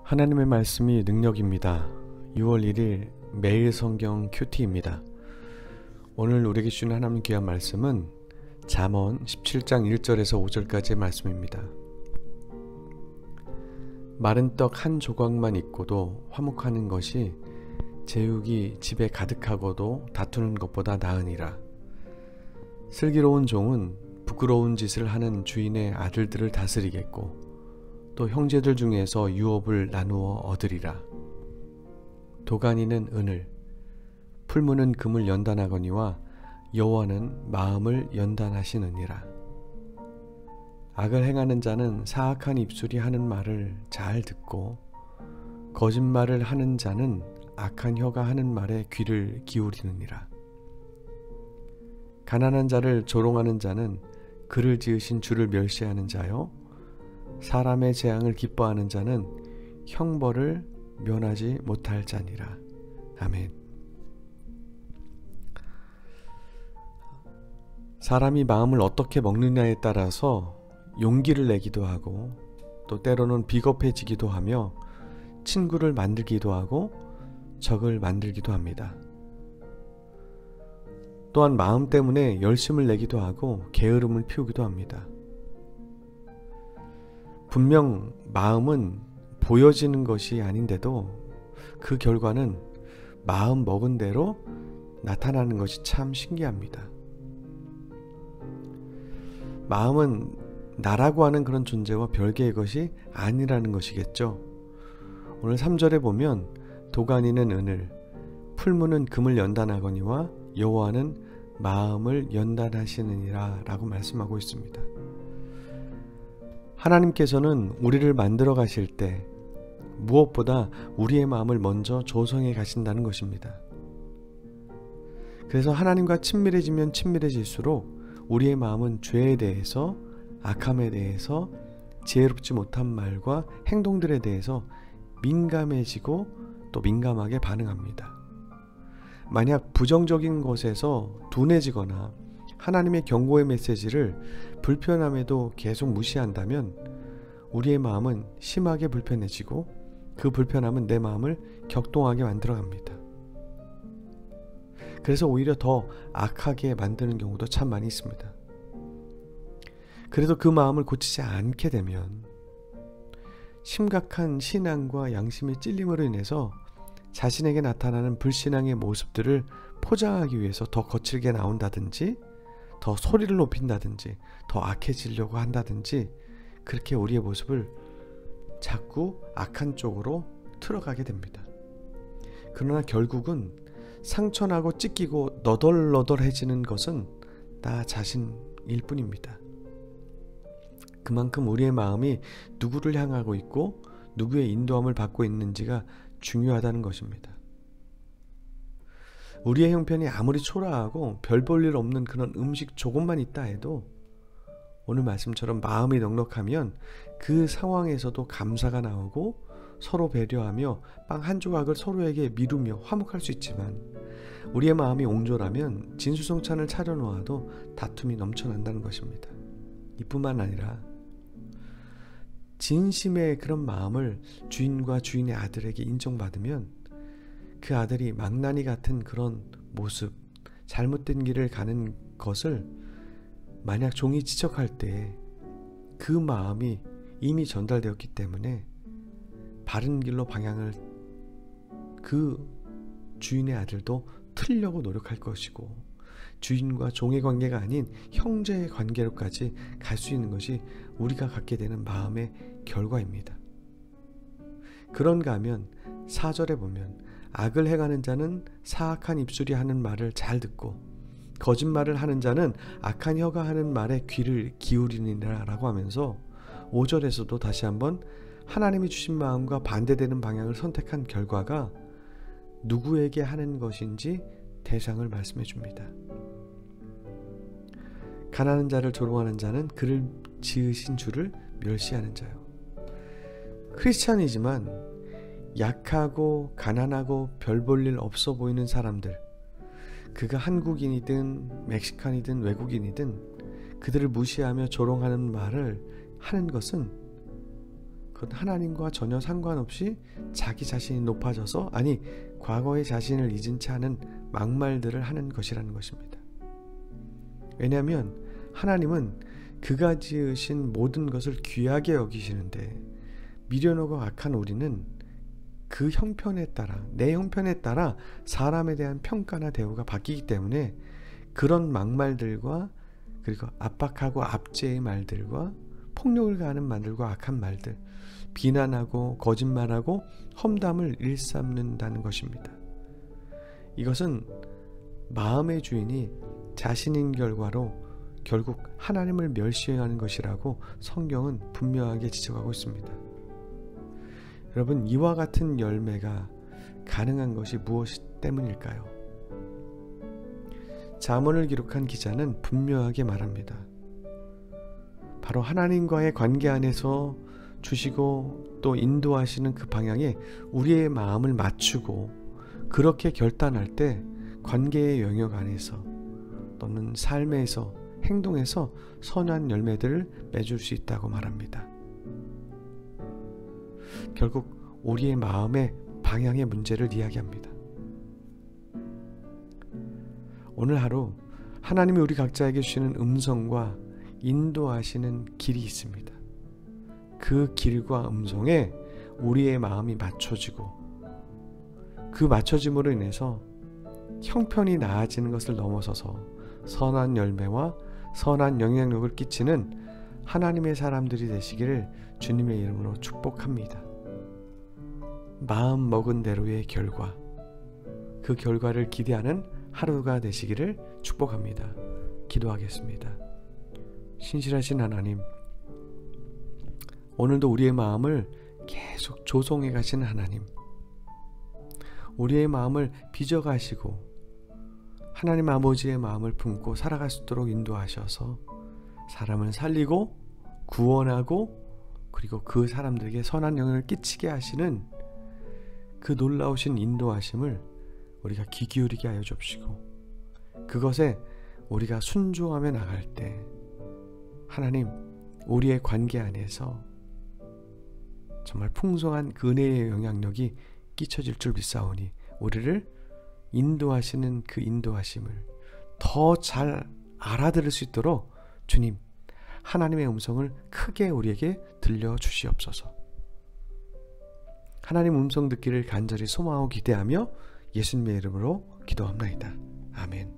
하나님의 말씀이 능력입니다. 6월 1일 매일 성경 큐티입니다. 오늘 우리에게 주는 하나님 귀한 말씀은 잠언 17장 1절에서 5절까지의 말씀입니다. 마른 떡 한 조각만 있고도 화목하는 것이 제육이 집에 가득하고도 다투는 것보다 나으니라. 슬기로운 종은 부끄러운 짓을 하는 주인의 아들들을 다스리겠고 또 형제들 중에서 유업을 나누어 얻으리라. 도가니는 은을, 풀무는 금을 연단하거니와 여호와는 마음을 연단하시느니라. 악을 행하는 자는 사악한 입술이 하는 말을 잘 듣고 거짓말을 하는 자는 악한 혀가 하는 말에 귀를 기울이느니라. 가난한 자를 조롱하는 자는 그를 지으신 주를 멸시하는 자요, 사람의 재앙을 기뻐하는 자는 형벌을 면하지 못할 자니라. 아멘. 사람이 마음을 어떻게 먹느냐에 따라서 용기를 내기도 하고 또 때로는 비겁해지기도 하며 친구를 만들기도 하고 적을 만들기도 합니다. 또한 마음 때문에 열심을 내기도 하고 게으름을 피우기도 합니다. 분명 마음은 보여지는 것이 아닌데도 그 결과는 마음 먹은 대로 나타나는 것이 참 신기합니다. 마음은 나라고 하는 그런 존재와 별개의 것이 아니라는 것이겠죠. 오늘 3절에 보면 도가니는 은을, 풀무는 금을 연단하거니와 여호와는 마음을 연단하시느니라 라고 말씀하고 있습니다. 하나님께서는 우리를 만들어 가실 때 무엇보다 우리의 마음을 먼저 조성해 가신다는 것입니다. 그래서 하나님과 친밀해지면 친밀해질수록 우리의 마음은 죄에 대해서, 악함에 대해서, 지혜롭지 못한 말과 행동들에 대해서 민감해지고 또 민감하게 반응합니다. 만약 부정적인 것에서 둔해지거나 하나님의 경고의 메시지를 불편함에도 계속 무시한다면 우리의 마음은 심하게 불편해지고 그 불편함은 내 마음을 격동하게 만들어갑니다. 그래서 오히려 더 악하게 만드는 경우도 참 많이 있습니다. 그래도 그 마음을 고치지 않게 되면 심각한 신앙과 양심의 찔림으로 인해서 자신에게 나타나는 불신앙의 모습들을 포장하기 위해서 더 거칠게 나온다든지 더 소리를 높인다든지 더 악해지려고 한다든지 그렇게 우리의 모습을 자꾸 악한 쪽으로 틀어가게 됩니다. 그러나 결국은 상처나고 찢기고 너덜너덜해지는 것은 나 자신일 뿐입니다. 그만큼 우리의 마음이 누구를 향하고 있고 누구의 인도함을 받고 있는지가 중요하다는 것입니다. 우리의 형편이 아무리 초라하고 별 볼 일 없는 그런 음식 조금만 있다 해도 오늘 말씀처럼 마음이 넉넉하면 그 상황에서도 감사가 나오고 서로 배려하며 빵 한 조각을 서로에게 미루며 화목할 수 있지만 우리의 마음이 옹졸하면 진수성찬을 차려놓아도 다툼이 넘쳐난다는 것입니다. 이뿐만 아니라 진심의 그런 마음을 주인과 주인의 아들에게 인정받으면 그 아들이 망나니 같은 그런 모습, 잘못된 길을 가는 것을 만약 종이 지적할 때 그 마음이 이미 전달되었기 때문에 바른 길로 방향을 그 주인의 아들도 틀려고 노력할 것이고 주인과 종의 관계가 아닌 형제의 관계로까지 갈 수 있는 것이 우리가 갖게 되는 마음의 결과입니다. 그런가 하면 4절에 보면 악을 행하는 자는 사악한 입술이 하는 말을 잘 듣고 거짓말을 하는 자는 악한 혀가 하는 말에 귀를 기울이니라 라고 하면서 5절에서도 다시 한번 하나님이 주신 마음과 반대되는 방향을 선택한 결과가 누구에게 하는 것인지 대상을 말씀해 줍니다. 가난한 자를 조롱하는 자는 그를 지으신 주를 멸시하는 자요. 크리스찬이지만 약하고 가난하고 별 볼 일 없어 보이는 사람들, 그가 한국인이든 멕시칸이든 외국인이든 그들을 무시하며 조롱하는 말을 하는 것은 그건 하나님과 전혀 상관없이 자기 자신이 높아져서, 아니 과거의 자신을 잊은 채 하는 막말들을 하는 것이라는 것입니다. 왜냐하면 하나님은 그가 지으신 모든 것을 귀하게 여기시는데, 미련하고 악한 우리는 그 형편에 따라, 내 형편에 따라 사람에 대한 평가나 대우가 바뀌기 때문에 그런 막말들과, 그리고 압박하고 압제의 말들과 폭력을 가하는 말들과 악한 말들, 비난하고 거짓말하고 험담을 일삼는다는 것입니다. 이것은 마음의 주인이 자신인 결과로 결국 하나님을 멸시하는 것이라고 성경은 분명하게 지적하고 있습니다. 여러분, 이와 같은 열매가 가능한 것이 무엇 때문일까요? 잠언을 기록한 기자는 분명하게 말합니다. 바로 하나님과의 관계 안에서 주시고 또 인도하시는 그 방향에 우리의 마음을 맞추고 그렇게 결단할 때 관계의 영역 안에서 또는 삶에서, 행동에서 선한 열매들을 맺을 수 있다고 말합니다. 결국 우리의 마음의 방향의 문제를 이야기합니다. 오늘 하루 하나님이 우리 각자에게 주시는 음성과 인도하시는 길이 있습니다. 그 길과 음성에 우리의 마음이 맞춰지고, 그 맞춰짐으로 인해서 형편이 나아지는 것을 넘어서서 선한 열매와 선한 영향력을 끼치는 하나님의 사람들이 되시기를 주님의 이름으로 축복합니다. 마음 먹은 대로의 결과, 그 결과를 기대하는 하루가 되시기를 축복합니다. 기도하겠습니다. 신실하신 하나님, 오늘도 우리의 마음을 계속 조성해 가시는 하나님, 우리의 마음을 빚어가시고 하나님 아버지의 마음을 품고 살아갈 수 있도록 인도하셔서 사람을 살리고 구원하고, 그리고 그 사람들에게 선한 영향을 끼치게 하시는 그 놀라우신 인도하심을 우리가 귀 기울이게 하여 주옵시고, 그것에 우리가 순종하며 나갈 때 하나님, 우리의 관계 안에서 정말 풍성한 그 은혜의 영향력이 끼쳐질 줄 믿사오니, 우리를 인도하시는 그 인도하심을 더 잘 알아들을 수 있도록 주님, 하나님의 음성을 크게 우리에게 들려주시옵소서. 하나님 음성 듣기를 간절히 소망하고 기대하며 예수님의 이름으로 기도합나이다. 아멘.